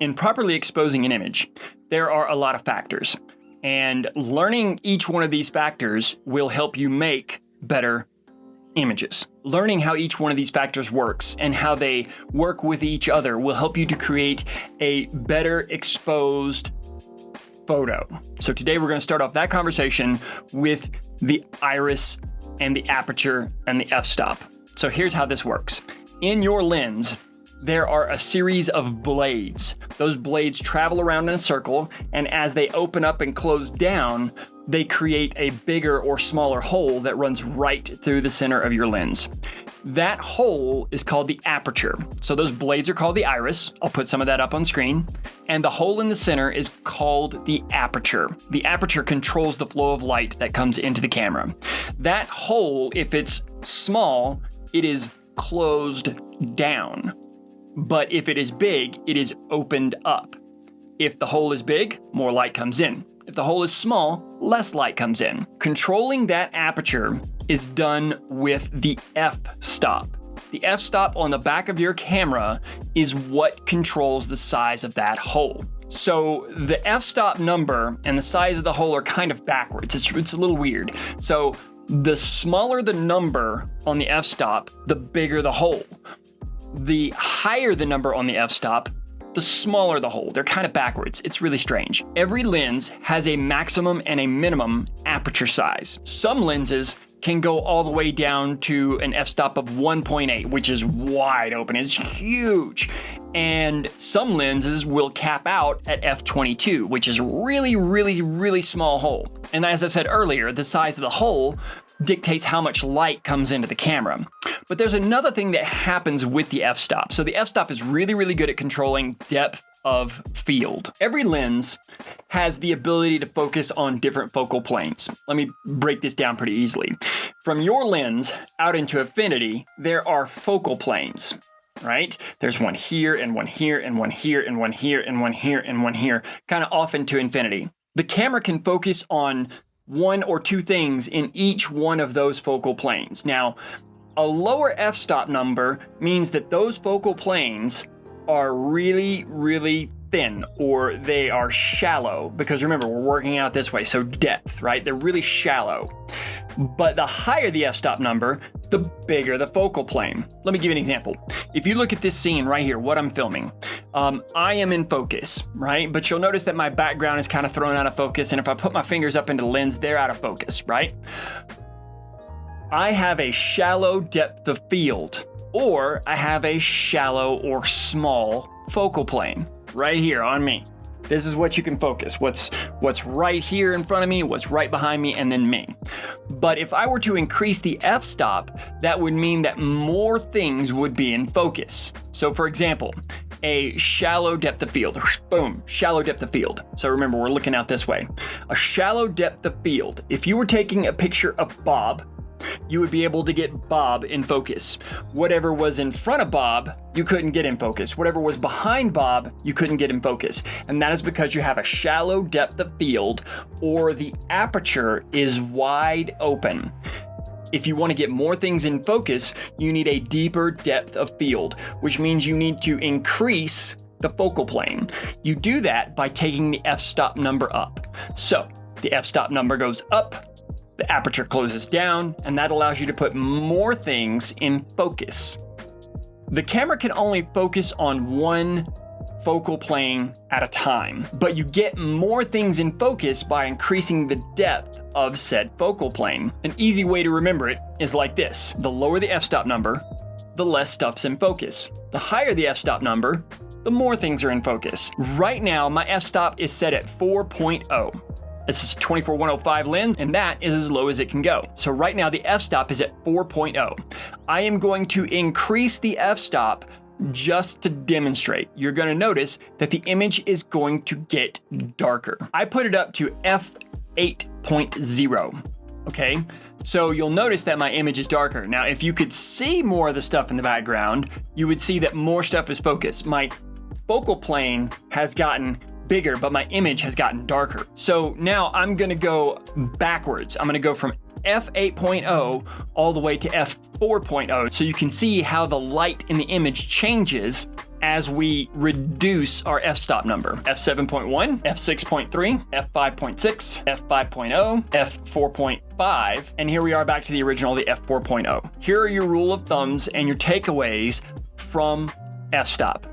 In properly exposing an image, there are a lot of factors, and learning each one of these factors will help you make better images. Learning how each one of these factors works and how they work with each other will help you to create a better exposed photo. So today we're going to start off that conversation with the iris and the aperture and the f-stop. So here's how this works. In your lens, there are a series of blades. Those blades travel around in a circle, and as they open up and close down, they create a bigger or smaller hole that runs right through the center of your lens. That hole is called the aperture. So those blades are called the iris. I'll put some of that up on screen. And the hole in the center is called the aperture. The aperture controls the flow of light that comes into the camera. That hole, if it's small, it is closed down. But if it is big, it is opened up. If the hole is big, more light comes in. If the hole is small, less light comes in. Controlling that aperture is done with the f-stop. The f-stop on the back of your camera is what controls the size of that hole. So the f-stop number and the size of the hole are kind of backwards. It's a little weird. So the smaller the number on the f-stop, the bigger the hole. The higher the number on the f-stop, the smaller the hole. They're kind of backwards. It's really strange. Every lens has a maximum and a minimum aperture size. Some lenses can go all the way down to an f-stop of 1.8, which is wide open. It's huge. And some lenses will cap out at f22, which is really, really, really small hole. And as I said earlier, the size of the hole dictates how much light comes into the camera. But there's another thing that happens with the f-stop. So the f-stop is really, really good at controlling depth of field. Every lens has the ability to focus on different focal planes. Let me break this down pretty easily. From your lens out into infinity, there are focal planes, right? There's one here and one here and one here and one here and one here and one here, kind of off into infinity. The camera can focus on one or two things in each one of those focal planes. Now, a lower f-stop number means that those focal planes are really, really thin, or they are shallow, because remember, we're working out this way, so depth, right? They're really shallow. But the higher the f-stop number, the bigger the focal plane. Let me give you an example. If you look at this scene right here, what I'm filming, I am in focus, right? But you'll notice that my background is kind of thrown out of focus, and if I put my fingers up into the lens, they're out of focus, right? I have a shallow depth of field, or I have a shallow or small focal plane right here on me. This is what you can focus. What's right here in front of me, what's right behind me, and then me. But if I were to increase the f-stop, that would mean that more things would be in focus. So for example, a shallow depth of field, boom, shallow depth of field. So remember, we're looking out this way. A shallow depth of field. If you were taking a picture of Bob, you would be able to get Bob in focus. Whatever was in front of Bob, you couldn't get in focus. Whatever was behind Bob, you couldn't get in focus. And that is because you have a shallow depth of field, or the aperture is wide open. If you want to get more things in focus, you need a deeper depth of field, which means you need to increase the focal plane. You do that by taking the f-stop number up. So the f-stop number goes up, the aperture closes down, and that allows you to put more things in focus. The camera can only focus on one focal plane at a time, but you get more things in focus by increasing the depth of said focal plane. An easy way to remember it is like this. The lower the f-stop number, the less stuff's in focus. The higher the f-stop number, the more things are in focus. Right now, my f-stop is set at 4.0. This is a 24-105 lens, and that is as low as it can go. So right now the f-stop is at 4.0. I am going to increase the f-stop just to demonstrate. You're gonna notice that the image is going to get darker. I put it up to f8.0, okay? So you'll notice that my image is darker. Now, if you could see more of the stuff in the background, you would see that more stuff is focused. My focal plane has gotten bigger, but my image has gotten darker. So now I'm gonna go backwards. I'm gonna go from f8.0 all the way to f4.0. So you can see how the light in the image changes as we reduce our f-stop number. f7.1, f6.3, f5.6, f5.0, f4.5, and here we are back to the original, the f4.0. Here are your rule of thumbs and your takeaways from f-stop.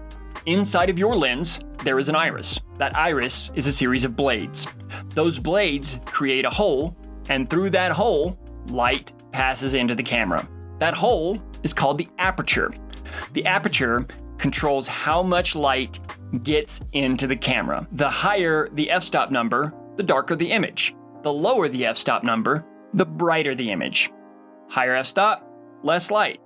Inside of your lens, there is an iris. That iris is a series of blades. Those blades create a hole, and through that hole, light passes into the camera. That hole is called the aperture. The aperture controls how much light gets into the camera. The higher the f-stop number, the darker the image. The lower the f-stop number, the brighter the image. Higher f-stop, less light.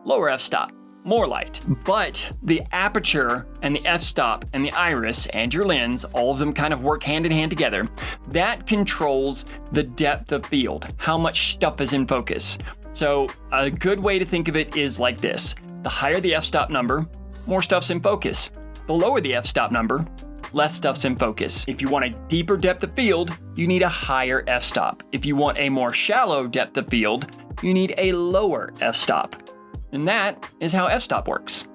Lower f-stop, more light. But the aperture and the f-stop and the iris and your lens, all of them kind of work hand in hand together. That controls the depth of field, how much stuff is in focus. So a good way to think of it is like this. The higher the f-stop number, more stuff's in focus. The lower the f-stop number, less stuff's in focus. If you want a deeper depth of field, you need a higher f-stop. If you want a more shallow depth of field, you need a lower f-stop. And that is how f-stop works.